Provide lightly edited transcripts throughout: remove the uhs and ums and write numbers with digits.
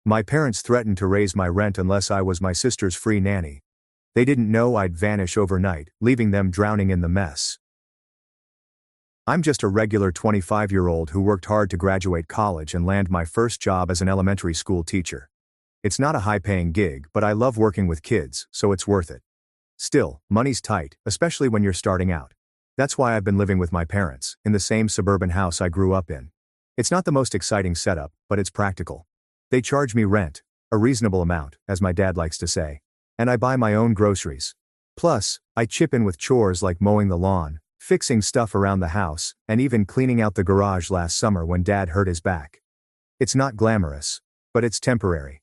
My parents threatened to raise my rent unless I was my sister's free nanny. They didn't know I'd vanish overnight, leaving them drowning in the mess. I'm just a regular 25-year-old who worked hard to graduate college and land my first job as an elementary school teacher. It's not a high-paying gig, but I love working with kids, so it's worth it. Still, money's tight, especially when you're starting out. That's why I've been living with my parents, in the same suburban house I grew up in. It's not the most exciting setup, but it's practical. They charge me rent, a reasonable amount, as my dad likes to say. And I buy my own groceries. Plus, I chip in with chores like mowing the lawn, fixing stuff around the house, and even cleaning out the garage last summer when Dad hurt his back. It's not glamorous, but it's temporary.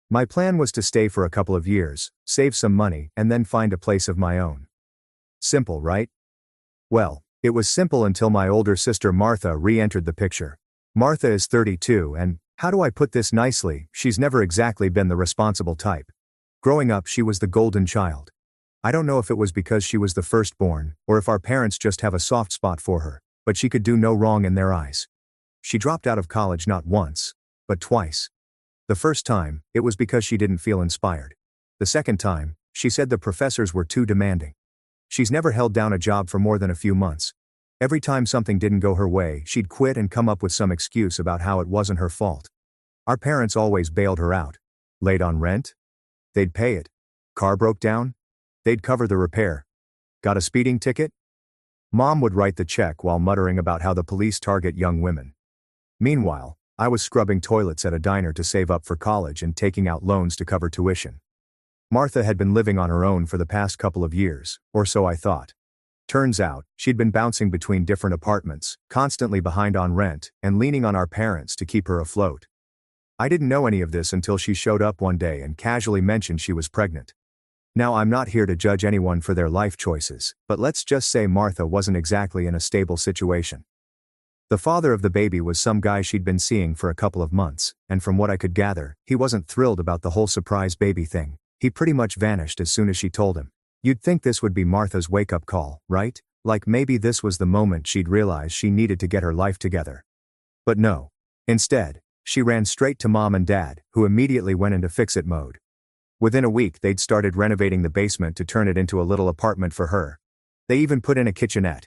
My plan was to stay for a couple of years, save some money, and then find a place of my own. Simple, right? Well, it was simple until my older sister Martha re-entered the picture. Martha is 32 and, how do I put this nicely, she's never exactly been the responsible type. Growing up she was the golden child. I don't know if it was because she was the firstborn, or if our parents just have a soft spot for her, but she could do no wrong in their eyes. She dropped out of college not once, but twice. The first time, it was because she didn't feel inspired. The second time, she said the professors were too demanding. She's never held down a job for more than a few months. Every time something didn't go her way, she'd quit and come up with some excuse about how it wasn't her fault. Our parents always bailed her out. Late on rent? They'd pay it. Car broke down? They'd cover the repair. Got a speeding ticket? Mom would write the check while muttering about how the police target young women. Meanwhile, I was scrubbing toilets at a diner to save up for college and taking out loans to cover tuition. Martha had been living on her own for the past couple of years, or so I thought. Turns out, she'd been bouncing between different apartments, constantly behind on rent, and leaning on our parents to keep her afloat. I didn't know any of this until she showed up one day and casually mentioned she was pregnant. Now I'm not here to judge anyone for their life choices, but let's just say Martha wasn't exactly in a stable situation. The father of the baby was some guy she'd been seeing for a couple of months, and from what I could gather, he wasn't thrilled about the whole surprise baby thing. He pretty much vanished as soon as she told him. You'd think this would be Martha's wake-up call, right? Like maybe this was the moment she'd realize she needed to get her life together. But no. Instead, she ran straight to Mom and Dad, who immediately went into fix-it mode. Within a week they'd started renovating the basement to turn it into a little apartment for her. They even put in a kitchenette.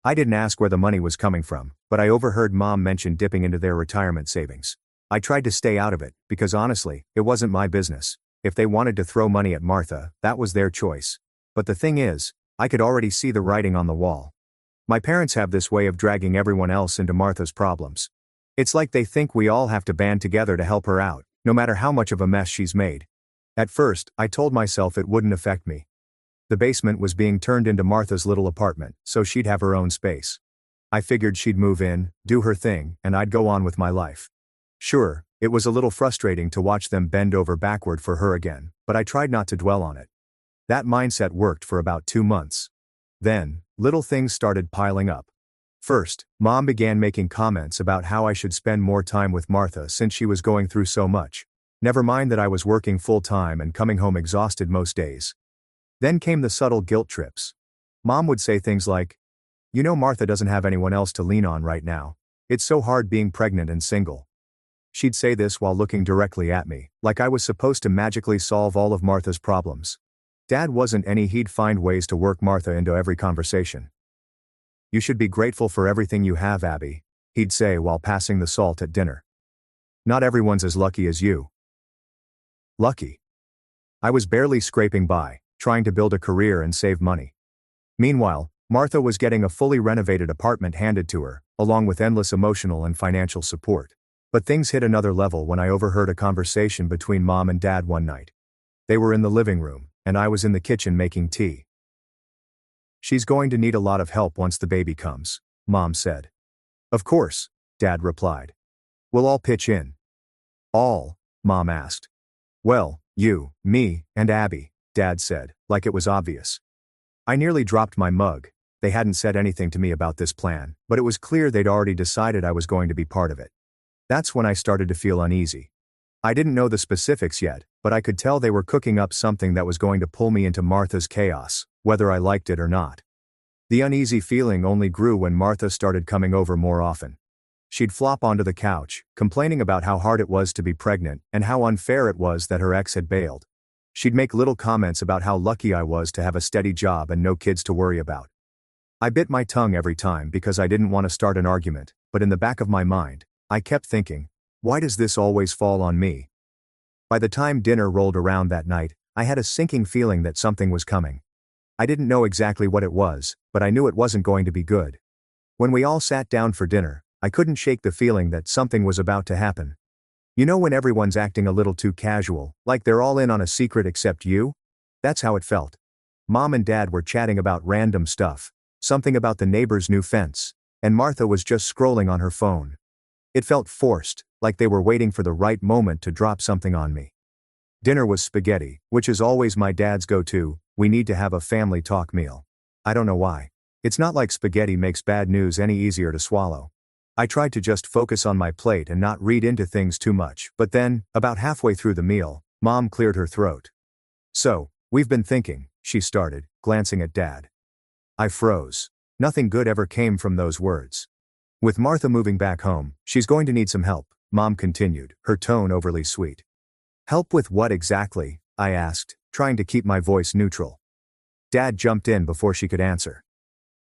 I didn't ask where the money was coming from, but I overheard Mom mention dipping into their retirement savings. I tried to stay out of it, because honestly, it wasn't my business. If they wanted to throw money at Martha, that was their choice. But the thing is, I could already see the writing on the wall. My parents have this way of dragging everyone else into Martha's problems. It's like they think we all have to band together to help her out, no matter how much of a mess she's made. At first, I told myself it wouldn't affect me. The basement was being turned into Martha's little apartment, so she'd have her own space. I figured she'd move in, do her thing, and I'd go on with my life. Sure, it was a little frustrating to watch them bend over backward for her again, but I tried not to dwell on it. That mindset worked for about 2 months. Then, little things started piling up. First, Mom began making comments about how I should spend more time with Martha since she was going through so much. Never mind that I was working full-time and coming home exhausted most days. Then came the subtle guilt trips. Mom would say things like, "You know Martha doesn't have anyone else to lean on right now. It's so hard being pregnant and single." She'd say this while looking directly at me, like I was supposed to magically solve all of Martha's problems. Dad wasn't any, he'd find ways to work Martha into every conversation. "You should be grateful for everything you have, Abby," he'd say while passing the salt at dinner. "Not everyone's as lucky as you." Lucky? I was barely scraping by, trying to build a career and save money. Meanwhile, Martha was getting a fully renovated apartment handed to her, along with endless emotional and financial support. But things hit another level when I overheard a conversation between Mom and Dad one night. They were in the living room, and I was in the kitchen making tea. "She's going to need a lot of help once the baby comes," Mom said. "Of course," Dad replied. "We'll all pitch in." "All?" Mom asked. "Well, you, me, and Abby," Dad said, like it was obvious. I nearly dropped my mug. They hadn't said anything to me about this plan, but it was clear they'd already decided I was going to be part of it. That's when I started to feel uneasy. I didn't know the specifics yet, but I could tell they were cooking up something that was going to pull me into Martha's chaos, whether I liked it or not. The uneasy feeling only grew when Martha started coming over more often. she'd flop onto the couch, complaining about how hard it was to be pregnant and how unfair it was that her ex had bailed. She'd make little comments about how lucky I was to have a steady job and no kids to worry about. I bit my tongue every time because I didn't want to start an argument, but in the back of my mind, I kept thinking, why does this always fall on me? By the time dinner rolled around that night, I had a sinking feeling that something was coming. I didn't know exactly what it was, but I knew it wasn't going to be good. When we all sat down for dinner, I couldn't shake the feeling that something was about to happen. You know when everyone's acting a little too casual, like they're all in on a secret except you? That's how it felt. Mom and Dad were chatting about random stuff, something about the neighbor's new fence, and Martha was just scrolling on her phone. It felt forced, like they were waiting for the right moment to drop something on me. Dinner was spaghetti, which is always my dad's go-to. We need to have a family talk meal. I don't know why. It's not like spaghetti makes bad news any easier to swallow. I tried to just focus on my plate and not read into things too much, but then, about halfway through the meal, Mom cleared her throat. So, we've been thinking, she started, glancing at Dad. I froze. Nothing good ever came from those words. With Martha moving back home, she's going to need some help, Mom continued, her tone overly sweet. Help with what exactly? I asked, trying to keep my voice neutral. Dad jumped in before she could answer.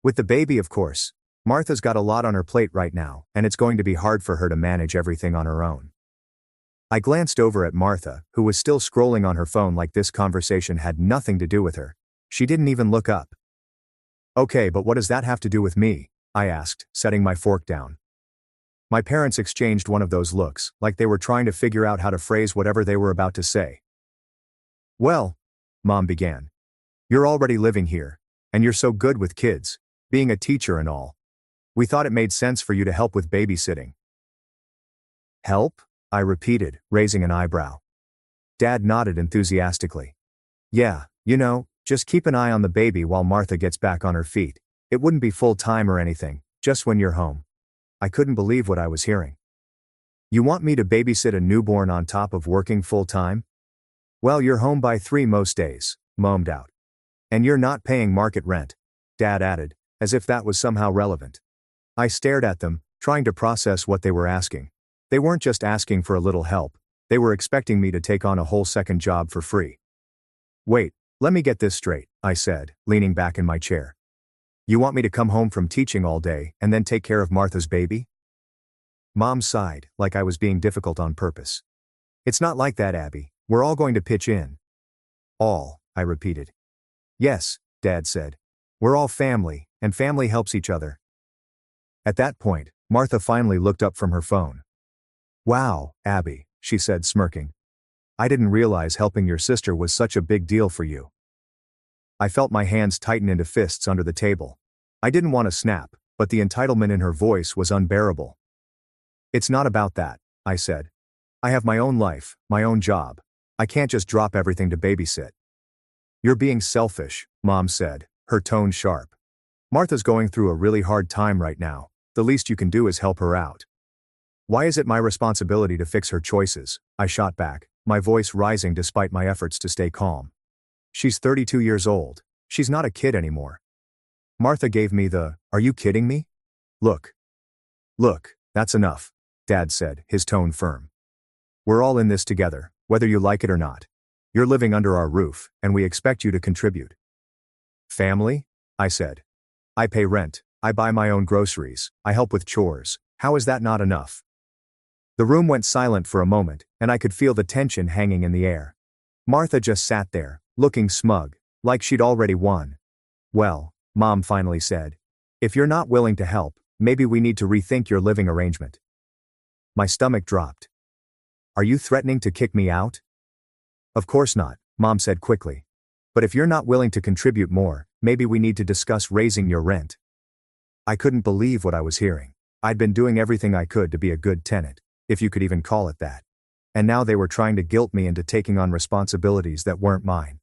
With the baby, of course. Martha's got a lot on her plate right now, and it's going to be hard for her to manage everything on her own. I glanced over at Martha, who was still scrolling on her phone like this conversation had nothing to do with her. She didn't even look up. Okay, but what does that have to do with me? I asked, setting my fork down. My parents exchanged one of those looks, like they were trying to figure out how to phrase whatever they were about to say. Well, Mom began. You're already living here, and you're so good with kids, being a teacher and all. We thought it made sense for you to help with babysitting. Help? I repeated, raising an eyebrow. Dad nodded enthusiastically. Yeah, just keep an eye on the baby while Martha gets back on her feet. It wouldn't be full-time or anything, just when you're home. I couldn't believe what I was hearing. You want me to babysit a newborn on top of working full-time? Well, you're home by 3 most days, moaned out. And you're not paying market rent, Dad added, as if that was somehow relevant. I stared at them, trying to process what they were asking. They weren't just asking for a little help, they were expecting me to take on a whole second job for free. Wait, let me get this straight, I said, leaning back in my chair. You want me to come home from teaching all day and then take care of Martha's baby? Mom sighed, like I was being difficult on purpose. It's not like that, Abby. We're all going to pitch in. All, I repeated. Yes, Dad said. We're all family, and family helps each other. At that point, Martha finally looked up from her phone. Wow, Abby, she said, smirking. I didn't realize helping your sister was such a big deal for you. I felt my hands tighten into fists under the table. I didn't want to snap, but the entitlement in her voice was unbearable. It's not about that, I said. I have my own life, my own job. I can't just drop everything to babysit. You're being selfish, Mom said, her tone sharp. Martha's going through a really hard time right now. The least you can do is help her out. Why is it my responsibility to fix her choices? I shot back, my voice rising despite my efforts to stay calm. She's 32 years old. She's not a kid anymore. Martha gave me the, "Are you kidding me?" Look, that's enough, Dad said, his tone firm. We're all in this together, whether you like it or not. You're living under our roof, and we expect you to contribute. Family? I said. I pay rent, I buy my own groceries, I help with chores. How is that not enough? The room went silent for a moment, and I could feel the tension hanging in the air. Martha just sat there, looking smug, like she'd already won. Well, Mom finally said, if you're not willing to help, maybe we need to rethink your living arrangement. My stomach dropped. Are you threatening to kick me out? Of course not, Mom said quickly. But if you're not willing to contribute more, maybe we need to discuss raising your rent. I couldn't believe what I was hearing. I'd been doing everything I could to be a good tenant, if you could even call it that. And now they were trying to guilt me into taking on responsibilities that weren't mine.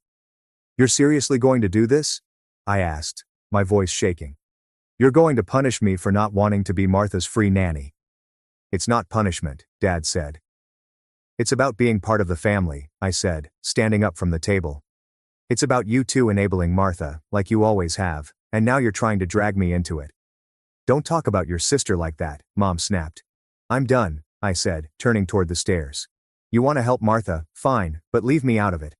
You're seriously going to do this? I asked, my voice shaking. You're going to punish me for not wanting to be Martha's free nanny. It's not punishment, Dad said. It's about being part of the family, I said, standing up from the table. It's about you two enabling Martha, like you always have, and now you're trying to drag me into it. Don't talk about your sister like that, Mom snapped. I'm done, I said, turning toward the stairs. You want to help Martha, fine, but leave me out of it.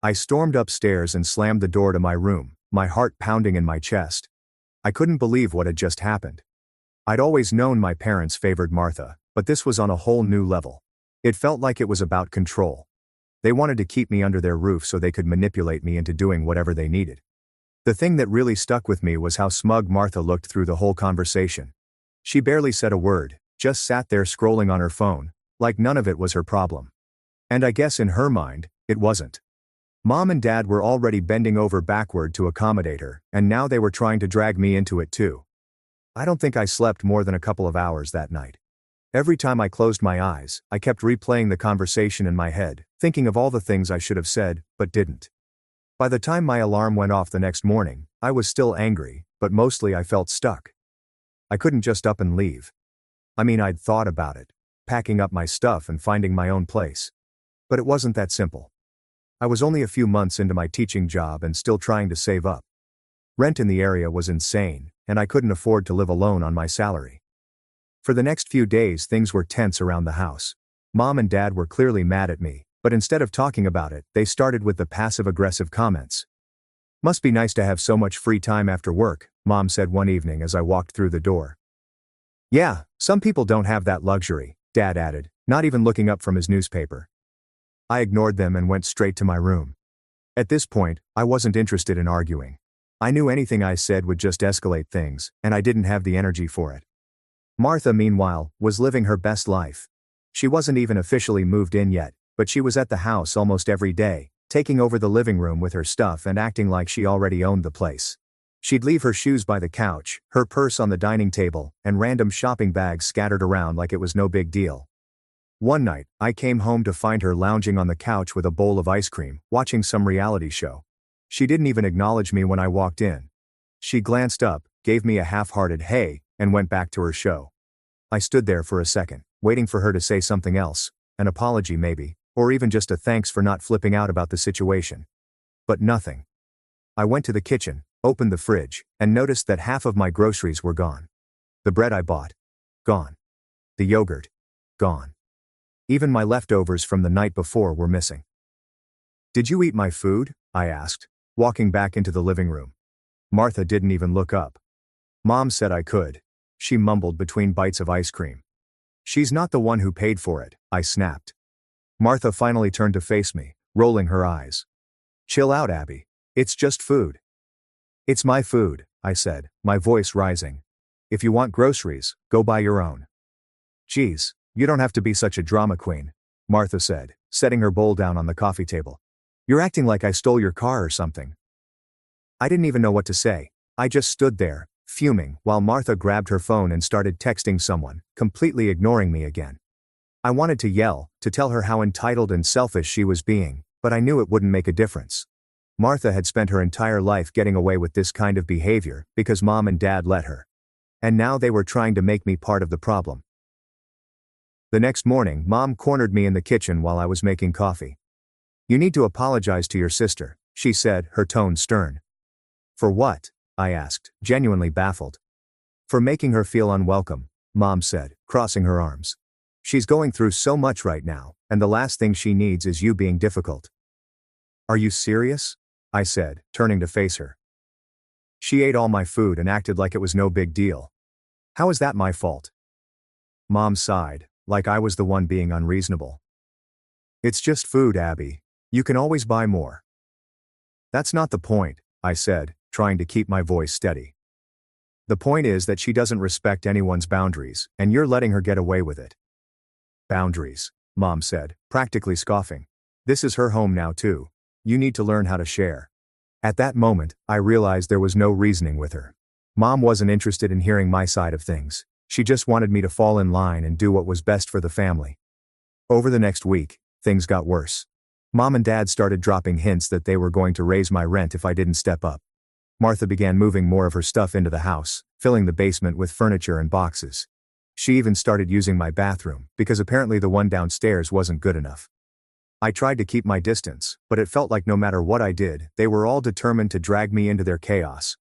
I stormed upstairs and slammed the door to my room, my heart pounding in my chest. I couldn't believe what had just happened. I'd always known my parents favored Martha, but this was on a whole new level. It felt like it was about control. They wanted to keep me under their roof so they could manipulate me into doing whatever they needed. The thing that really stuck with me was how smug Martha looked through the whole conversation. She barely said a word, just sat there scrolling on her phone, like none of it was her problem. And I guess in her mind, it wasn't. Mom and Dad were already bending over backward to accommodate her, and now they were trying to drag me into it too. I don't think I slept more than a couple of hours that night. Every time I closed my eyes, I kept replaying the conversation in my head, thinking of all the things I should have said, but didn't. By the time my alarm went off the next morning, I was still angry, but mostly I felt stuck. I couldn't just up and leave. I mean, I'd thought about it, packing up my stuff and finding my own place. But it wasn't that simple. I was only a few months into my teaching job and still trying to save up. Rent in the area was insane, and I couldn't afford to live alone on my salary. For the next few days, things were tense around the house. Mom and Dad were clearly mad at me, but instead of talking about it, they started with the passive-aggressive comments. Must be nice to have so much free time after work, Mom said one evening as I walked through the door. Yeah, some people don't have that luxury, Dad added, not even looking up from his newspaper. I ignored them and went straight to my room. At this point, I wasn't interested in arguing. I knew anything I said would just escalate things, and I didn't have the energy for it. Martha, meanwhile, was living her best life. She wasn't even officially moved in yet, but she was at the house almost every day, taking over the living room with her stuff and acting like she already owned the place. She'd leave her shoes by the couch, her purse on the dining table, and random shopping bags scattered around like it was no big deal. One night, I came home to find her lounging on the couch with a bowl of ice cream, watching some reality show. She didn't even acknowledge me when I walked in. She glanced up, gave me a half-hearted hey, and went back to her show. I stood there for a second, waiting for her to say something else, an apology maybe, or even just a thanks for not flipping out about the situation. But nothing. I went to the kitchen, opened the fridge, and noticed that half of my groceries were gone. The bread I bought. Gone. The yogurt. Gone. Even my leftovers from the night before were missing. Did you eat my food? I asked, walking back into the living room. Martha didn't even look up. Mom said I could. She mumbled between bites of ice cream. She's not the one who paid for it, I snapped. Martha finally turned to face me, rolling her eyes. Chill out, Abby. It's just food. It's my food, I said, my voice rising. If you want groceries, go buy your own. Geez, you don't have to be such a drama queen, Martha said, setting her bowl down on the coffee table. You're acting like I stole your car or something. I didn't even know what to say. I just stood there, fuming, while Martha grabbed her phone and started texting someone, completely ignoring me again. I wanted to yell, to tell her how entitled and selfish she was being, but I knew it wouldn't make a difference. Martha had spent her entire life getting away with this kind of behavior because Mom and Dad let her. And now they were trying to make me part of the problem. The next morning, Mom cornered me in the kitchen while I was making coffee. You need to apologize to your sister, she said, her tone stern. For what? I asked, genuinely baffled. For making her feel unwelcome, Mom said, crossing her arms. She's going through so much right now, and the last thing she needs is you being difficult. Are you serious? I said, turning to face her. She ate all my food and acted like it was no big deal. How is that my fault? Mom sighed, like I was the one being unreasonable. It's just food, Abby. You can always buy more. That's not the point, I said, trying to keep my voice steady. The point is that she doesn't respect anyone's boundaries, and you're letting her get away with it. Boundaries, Mom said, practically scoffing. This is her home now too. You need to learn how to share. At that moment, I realized there was no reasoning with her. Mom wasn't interested in hearing my side of things. She just wanted me to fall in line and do what was best for the family. Over the next week, things got worse. Mom and Dad started dropping hints that they were going to raise my rent if I didn't step up. Martha began moving more of her stuff into the house, filling the basement with furniture and boxes. She even started using my bathroom, because apparently the one downstairs wasn't good enough. I tried to keep my distance, but it felt like no matter what I did, they were all determined to drag me into their chaos.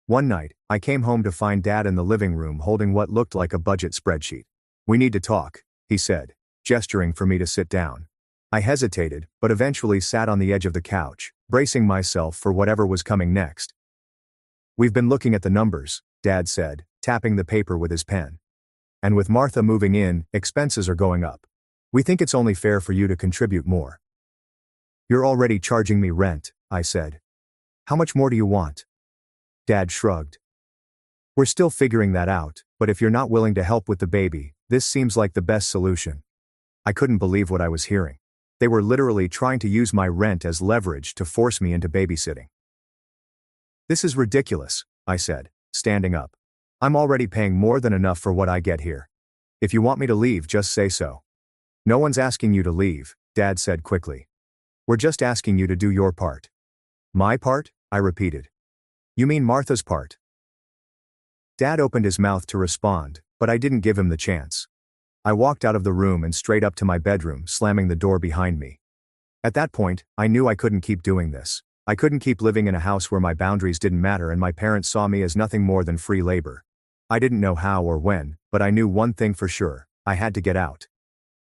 One night, I came home to find Dad in the living room holding what looked like a budget spreadsheet. We need to talk, he said, gesturing for me to sit down. I hesitated, but eventually sat on the edge of the couch, bracing myself for whatever was coming next. We've been looking at the numbers, Dad said, tapping the paper with his pen. And with Martha moving in, expenses are going up. We think it's only fair for you to contribute more. You're already charging me rent, I said. How much more do you want? Dad shrugged. We're still figuring that out, but if you're not willing to help with the baby, this seems like the best solution. I couldn't believe what I was hearing. They were literally trying to use my rent as leverage to force me into babysitting. This is ridiculous, I said, standing up. I'm already paying more than enough for what I get here. If you want me to leave, just say so. No one's asking you to leave, Dad said quickly. We're just asking you to do your part. My part? I repeated. You mean Martha's part? Dad opened his mouth to respond, but I didn't give him the chance. I walked out of the room and straight up to my bedroom, slamming the door behind me. At that point, I knew I couldn't keep doing this. I couldn't keep living in a house where my boundaries didn't matter and my parents saw me as nothing more than free labor. I didn't know how or when, but I knew one thing for sure: I had to get out.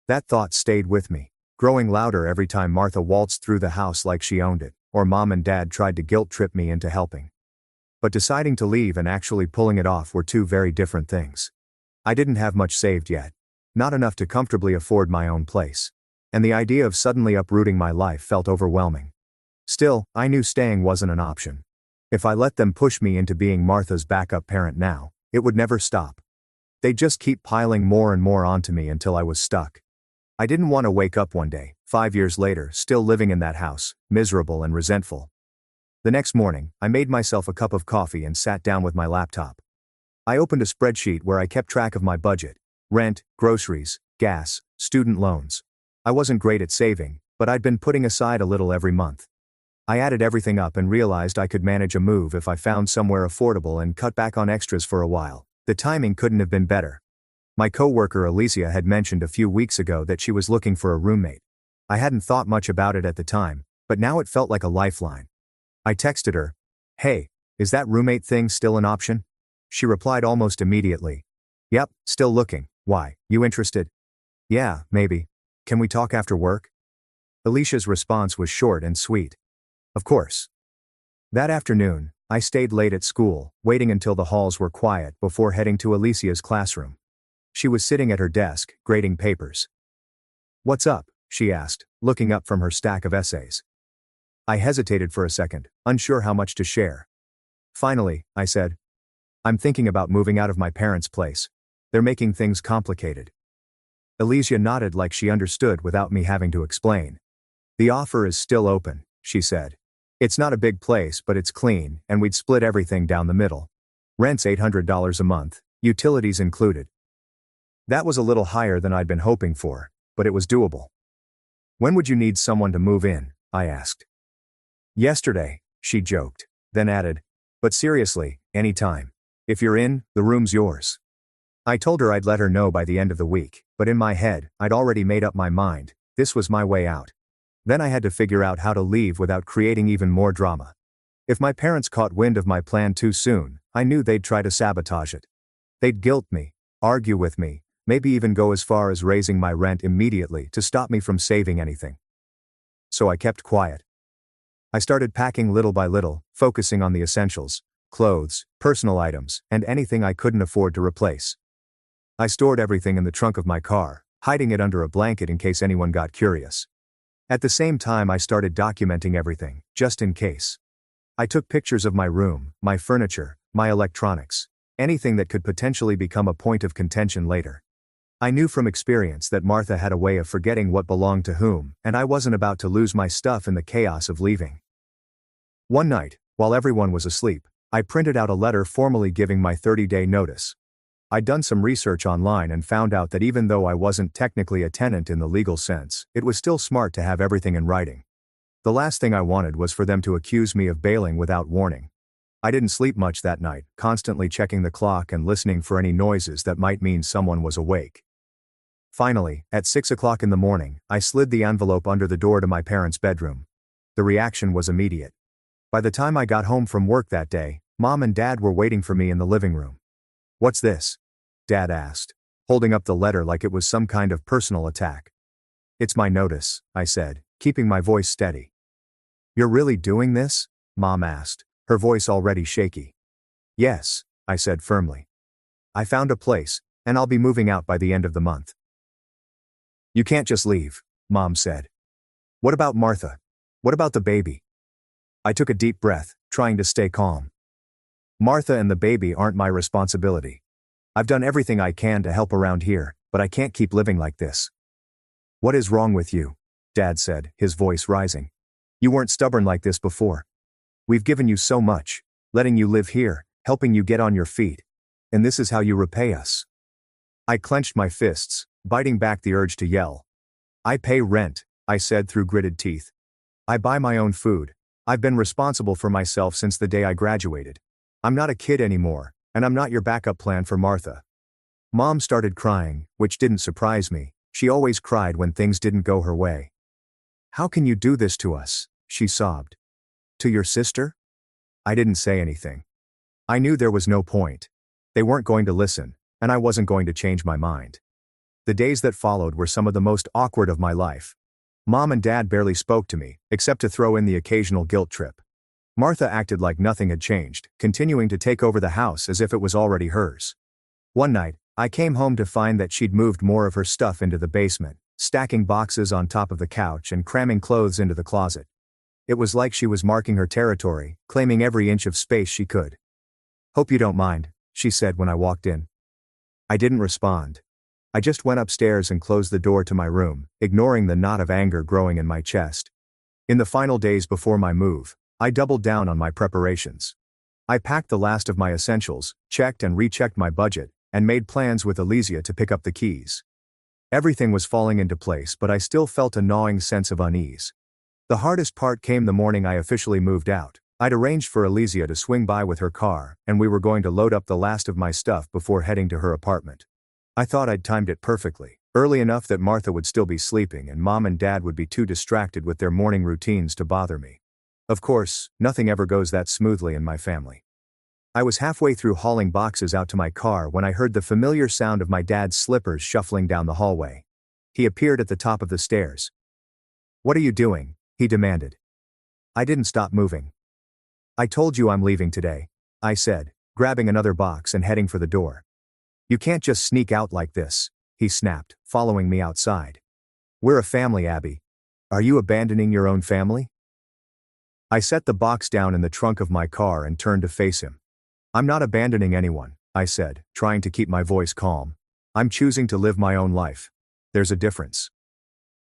That thought stayed with me, growing louder every time Martha waltzed through the house like she owned it, or Mom and Dad tried to guilt-trip me into helping. But deciding to leave and actually pulling it off were two very different things. I didn't have much saved yet. Not enough to comfortably afford my own place. And the idea of suddenly uprooting my life felt overwhelming. Still, I knew staying wasn't an option. If I let them push me into being Martha's backup parent now, it would never stop. They'd just keep piling more and more onto me until I was stuck. I didn't want to wake up one day, 5 years later, still living in that house, miserable and resentful. The next morning, I made myself a cup of coffee and sat down with my laptop. I opened a spreadsheet where I kept track of my budget: rent, groceries, gas, student loans. I wasn't great at saving, but I'd been putting aside a little every month. I added everything up and realized I could manage a move if I found somewhere affordable and cut back on extras for a while. The timing couldn't have been better. My coworker Alicia had mentioned a few weeks ago that she was looking for a roommate. I hadn't thought much about it at the time, but now it felt like a lifeline. I texted her, "Hey, is that roommate thing still an option?" She replied almost immediately, "Yep, still looking. Why, you interested?" "Yeah, maybe. Can we talk after work?" Alicia's response was short and sweet. Of course. That afternoon, I stayed late at school, waiting until the halls were quiet before heading to Alicia's classroom. She was sitting at her desk, grading papers. "What's up?" she asked, looking up from her stack of essays. I hesitated for a second, unsure how much to share. Finally, I said, "I'm thinking about moving out of my parents' place. They're making things complicated." Alicia nodded like she understood without me having to explain. "The offer is still open," she said. "It's not a big place, but it's clean, and we'd split everything down the middle. Rent's $800 a month, utilities included." That was a little higher than I'd been hoping for, but it was doable. "When would you need someone to move in?" I asked. "Yesterday," she joked, then added, "But seriously, anytime. If you're in, the room's yours." I told her I'd let her know by the end of the week, but in my head, I'd already made up my mind. This was my way out. Then I had to figure out how to leave without creating even more drama. If my parents caught wind of my plan too soon, I knew they'd try to sabotage it. They'd guilt me, argue with me, maybe even go as far as raising my rent immediately to stop me from saving anything. So I kept quiet. I started packing little by little, focusing on the essentials: clothes, personal items, and anything I couldn't afford to replace. I stored everything in the trunk of my car, hiding it under a blanket in case anyone got curious. At the same time, I started documenting everything, just in case. I took pictures of my room, my furniture, my electronics, anything that could potentially become a point of contention later. I knew from experience that Martha had a way of forgetting what belonged to whom, and I wasn't about to lose my stuff in the chaos of leaving. One night, while everyone was asleep, I printed out a letter formally giving my 30-day notice. I'd done some research online and found out that even though I wasn't technically a tenant in the legal sense, it was still smart to have everything in writing. The last thing I wanted was for them to accuse me of bailing without warning. I didn't sleep much that night, constantly checking the clock and listening for any noises that might mean someone was awake. Finally, at 6 o'clock in the morning, I slid the envelope under the door to my parents' bedroom. The reaction was immediate. By the time I got home from work that day, Mom and Dad were waiting for me in the living room. "What's this?" Dad asked, holding up the letter like it was some kind of personal attack. "It's my notice," I said, keeping my voice steady. "You're really doing this?" Mom asked, her voice already shaky. "Yes," I said firmly. "I found a place, and I'll be moving out by the end of the month." "You can't just leave," Mom said. "What about Martha? What about the baby?" I took a deep breath, trying to stay calm. "Martha and the baby aren't my responsibility. I've done everything I can to help around here, but I can't keep living like this." "What is wrong with you?" Dad said, his voice rising. "You weren't stubborn like this before. We've given you so much, letting you live here, helping you get on your feet. And this is how you repay us." I clenched my fists, biting back the urge to yell. "I pay rent," I said through gritted teeth. "I buy my own food. I've been responsible for myself since the day I graduated. I'm not a kid anymore, and I'm not your backup plan for Martha." Mom started crying, which didn't surprise me. She always cried when things didn't go her way. "How can you do this to us?" she sobbed. "To your sister?" I didn't say anything. I knew there was no point. They weren't going to listen, and I wasn't going to change my mind. The days that followed were some of the most awkward of my life. Mom and Dad barely spoke to me, except to throw in the occasional guilt trip. Martha acted like nothing had changed, continuing to take over the house as if it was already hers. One night, I came home to find that she'd moved more of her stuff into the basement, stacking boxes on top of the couch and cramming clothes into the closet. It was like she was marking her territory, claiming every inch of space she could. "Hope you don't mind," she said when I walked in. I didn't respond. I just went upstairs and closed the door to my room, ignoring the knot of anger growing in my chest. In the final days before my move, I doubled down on my preparations. I packed the last of my essentials, checked and rechecked my budget, and made plans with Elysia to pick up the keys. Everything was falling into place, but I still felt a gnawing sense of unease. The hardest part came the morning I officially moved out. I'd arranged for Elysia to swing by with her car, and we were going to load up the last of my stuff before heading to her apartment. I thought I'd timed it perfectly, early enough that Martha would still be sleeping and Mom and Dad would be too distracted with their morning routines to bother me. Of course, nothing ever goes that smoothly in my family. I was halfway through hauling boxes out to my car when I heard the familiar sound of my dad's slippers shuffling down the hallway. He appeared at the top of the stairs. "What are you doing?" he demanded. I didn't stop moving. "I told you I'm leaving today," I said, grabbing another box and heading for the door. "You can't just sneak out like this," he snapped, following me outside. "We're a family, Abby. Are you abandoning your own family?" I set the box down in the trunk of my car and turned to face him. "I'm not abandoning anyone," I said, trying to keep my voice calm. "I'm choosing to live my own life. There's a difference."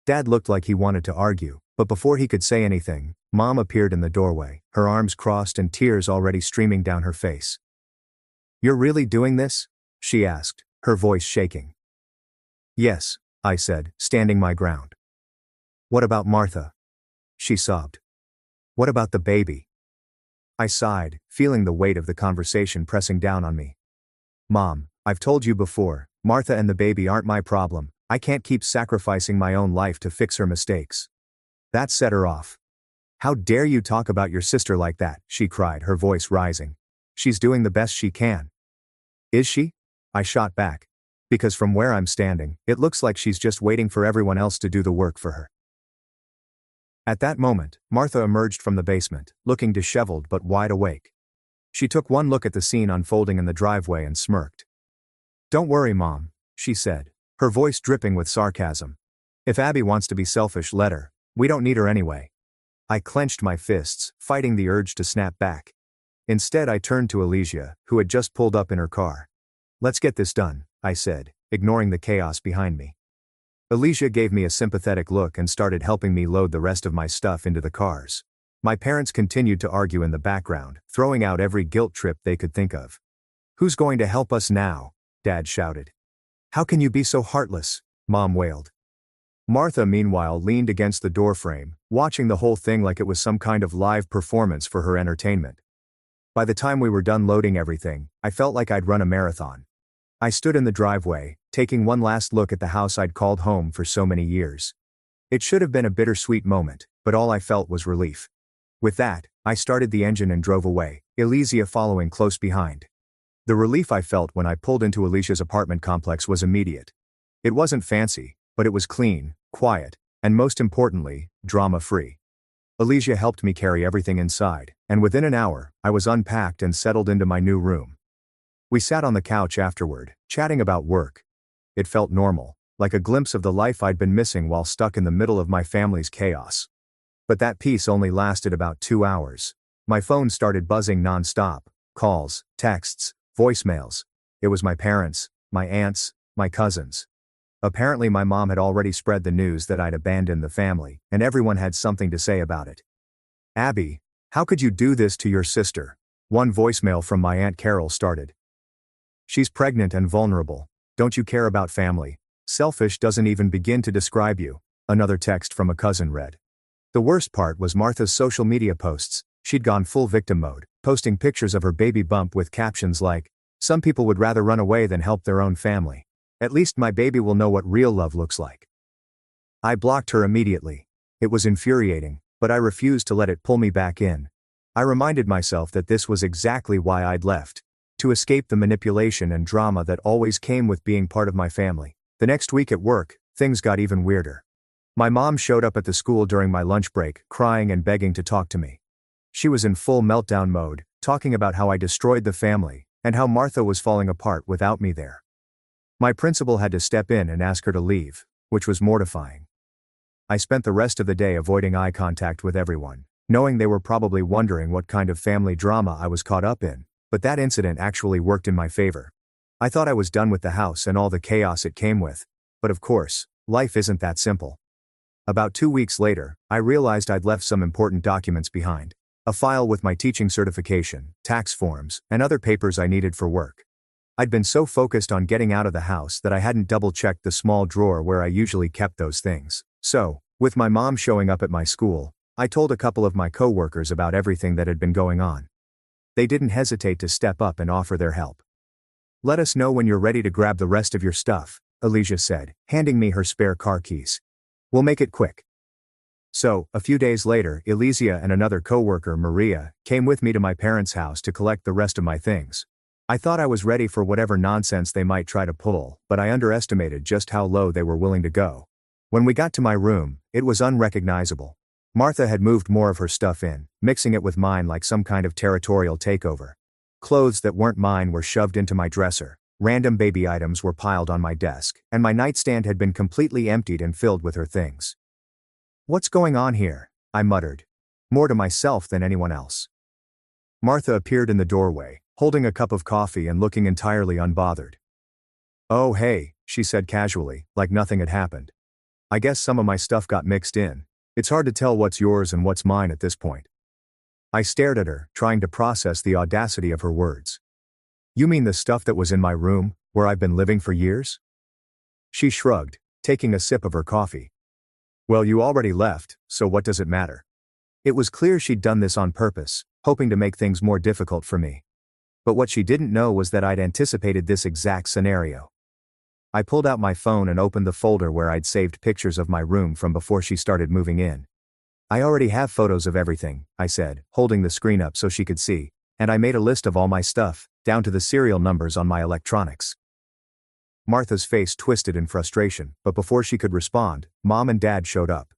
Dad looked like he wanted to argue, but before he could say anything, Mom appeared in the doorway, her arms crossed and tears already streaming down her face. "You're really doing this?" she asked, her voice shaking. "Yes," I said, standing my ground. "What about Martha?" she sobbed. "What about the baby?" I sighed, feeling the weight of the conversation pressing down on me. "Mom, I've told you before, Martha and the baby aren't my problem. I can't keep sacrificing my own life to fix her mistakes." That set her off. "How dare you talk about your sister like that?" she cried, her voice rising. "She's doing the best she can." "Is she?" I shot back. "Because from where I'm standing, it looks like she's just waiting for everyone else to do the work for her." At that moment, Martha emerged from the basement, looking disheveled but wide awake. She took one look at the scene unfolding in the driveway and smirked. "Don't worry, Mom," she said, her voice dripping with sarcasm. "If Abby wants to be selfish, let her. We don't need her anyway." I clenched my fists, fighting the urge to snap back. Instead, I turned to Elysia, who had just pulled up in her car. "Let's get this done," I said, ignoring the chaos behind me. Elysia gave me a sympathetic look and started helping me load the rest of my stuff into the cars. My parents continued to argue in the background, throwing out every guilt trip they could think of. "Who's going to help us now?" Dad shouted. "How can you be so heartless?" Mom wailed. Martha, meanwhile, leaned against the doorframe, watching the whole thing like it was some kind of live performance for her entertainment. By the time we were done loading everything, I felt like I'd run a marathon. I stood in the driveway, taking one last look at the house I'd called home for so many years. It should have been a bittersweet moment, but all I felt was relief. With that, I started the engine and drove away, Elysia following close behind. The relief I felt when I pulled into Alicia's apartment complex was immediate. It wasn't fancy, but it was clean, quiet, and most importantly, drama-free. Alicia helped me carry everything inside, and within an hour, I was unpacked and settled into my new room. We sat on the couch afterward, chatting about work. It felt normal, like a glimpse of the life I'd been missing while stuck in the middle of my family's chaos. But that peace only lasted about 2 hours. My phone started buzzing non-stop: calls, texts, voicemails. It was my parents, my aunts, my cousins. Apparently my mom had already spread the news that I'd abandoned the family, and everyone had something to say about it. "Abby, how could you do this to your sister?" One voicemail from my Aunt Carol started. "She's pregnant and vulnerable. Don't you care about family? Selfish doesn't even begin to describe you," another text from a cousin read. The worst part was Martha's social media posts. She'd gone full victim mode, posting pictures of her baby bump with captions like, "Some people would rather run away than help their own family. At least my baby will know what real love looks like." I blocked her immediately. It was infuriating, but I refused to let it pull me back in. I reminded myself that this was exactly why I'd left: to escape the manipulation and drama that always came with being part of my family. The next week at work, things got even weirder. My mom showed up at the school during my lunch break, crying and begging to talk to me. She was in full meltdown mode, talking about how I destroyed the family, and how Martha was falling apart without me there. My principal had to step in and ask her to leave, which was mortifying. I spent the rest of the day avoiding eye contact with everyone, knowing they were probably wondering what kind of family drama I was caught up in, but that incident actually worked in my favor. I thought I was done with the house and all the chaos it came with, but of course, life isn't that simple. About 2 weeks later, I realized I'd left some important documents behind: a file with my teaching certification, tax forms, and other papers I needed for work. I'd been so focused on getting out of the house that I hadn't double-checked the small drawer where I usually kept those things. So, with my mom showing up at my school, I told a couple of my co-workers about everything that had been going on. They didn't hesitate to step up and offer their help. "Let us know when you're ready to grab the rest of your stuff," Alicia said, handing me her spare car keys. "We'll make it quick." So, a few days later, Elysia and another co-worker, Maria, came with me to my parents' house to collect the rest of my things. I thought I was ready for whatever nonsense they might try to pull, but I underestimated just how low they were willing to go. When we got to my room, it was unrecognizable. Martha had moved more of her stuff in, mixing it with mine like some kind of territorial takeover. Clothes that weren't mine were shoved into my dresser, random baby items were piled on my desk, and my nightstand had been completely emptied and filled with her things. "What's going on here?" I muttered, more to myself than anyone else. Martha appeared in the doorway, holding a cup of coffee and looking entirely unbothered. "Oh hey," she said casually, like nothing had happened. "I guess some of my stuff got mixed in. It's hard to tell what's yours and what's mine at this point." I stared at her, trying to process the audacity of her words. "You mean the stuff that was in my room, where I've been living for years?" She shrugged, taking a sip of her coffee. "Well, you already left, so what does it matter?" It was clear she'd done this on purpose, hoping to make things more difficult for me. But what she didn't know was that I'd anticipated this exact scenario. I pulled out my phone and opened the folder where I'd saved pictures of my room from before she started moving in. "I already have photos of everything," I said, holding the screen up so she could see, "and I made a list of all my stuff, down to the serial numbers on my electronics." Martha's face twisted in frustration, but before she could respond, Mom and Dad showed up.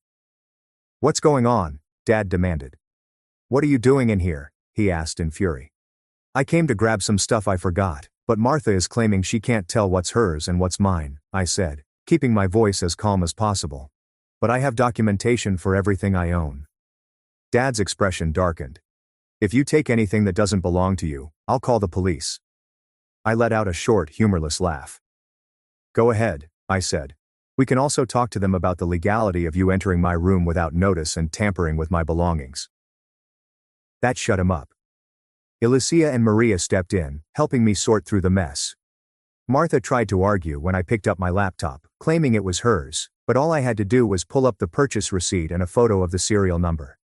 "What's going on?" Dad demanded. "What are you doing in here?" he asked in fury. "I came to grab some stuff I forgot, but Martha is claiming she can't tell what's hers and what's mine," I said, keeping my voice as calm as possible. "But I have documentation for everything I own." Dad's expression darkened. "If you take anything that doesn't belong to you, I'll call the police." I let out a short, humorless laugh. "Go ahead," I said. "We can also talk to them about the legality of you entering my room without notice and tampering with my belongings." That shut him up. Elysia and Maria stepped in, helping me sort through the mess. Martha tried to argue when I picked up my laptop, claiming it was hers, but all I had to do was pull up the purchase receipt and a photo of the serial number.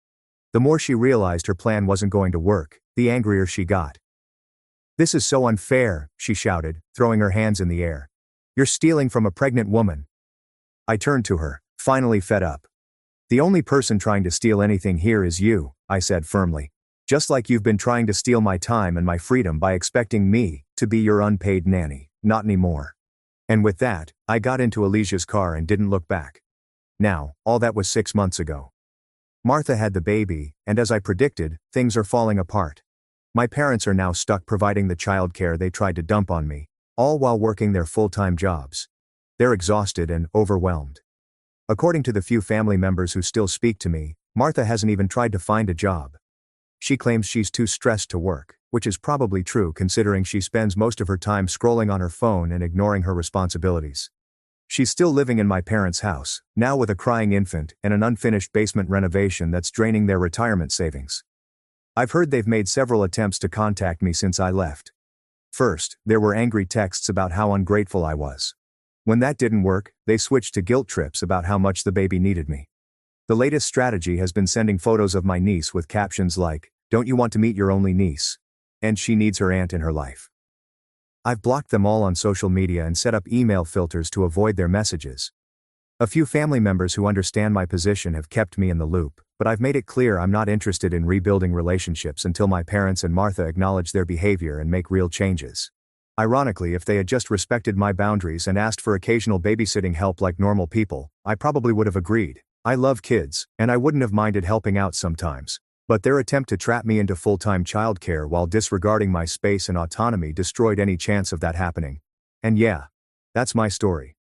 The more she realized her plan wasn't going to work, the angrier she got. "This is so unfair," she shouted, throwing her hands in the air. "You're stealing from a pregnant woman." I turned to her, finally fed up. "The only person trying to steal anything here is you," I said firmly. "Just like you've been trying to steal my time and my freedom by expecting me to be your unpaid nanny, not anymore." And with that, I got into Alicia's car and didn't look back. Now, all that was 6 months ago. Martha had the baby, and as I predicted, things are falling apart. My parents are now stuck providing the childcare they tried to dump on me, all while working their full-time jobs. They're exhausted and overwhelmed. According to the few family members who still speak to me, Martha hasn't even tried to find a job. She claims she's too stressed to work, which is probably true considering she spends most of her time scrolling on her phone and ignoring her responsibilities. She's still living in my parents' house, now with a crying infant and an unfinished basement renovation that's draining their retirement savings. I've heard they've made several attempts to contact me since I left. First, there were angry texts about how ungrateful I was. When that didn't work, they switched to guilt trips about how much the baby needed me. The latest strategy has been sending photos of my niece with captions like, "Don't you want to meet your only niece?" and "She needs her aunt in her life." I've blocked them all on social media and set up email filters to avoid their messages. A few family members who understand my position have kept me in the loop, but I've made it clear I'm not interested in rebuilding relationships until my parents and Martha acknowledge their behavior and make real changes. Ironically, if they had just respected my boundaries and asked for occasional babysitting help like normal people, I probably would have agreed. I love kids, and I wouldn't have minded helping out sometimes. But their attempt to trap me into full-time childcare while disregarding my space and autonomy destroyed any chance of that happening. And yeah, that's my story.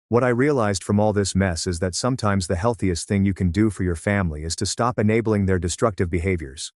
What I realized from all this mess is that sometimes the healthiest thing you can do for your family is to stop enabling their destructive behaviors.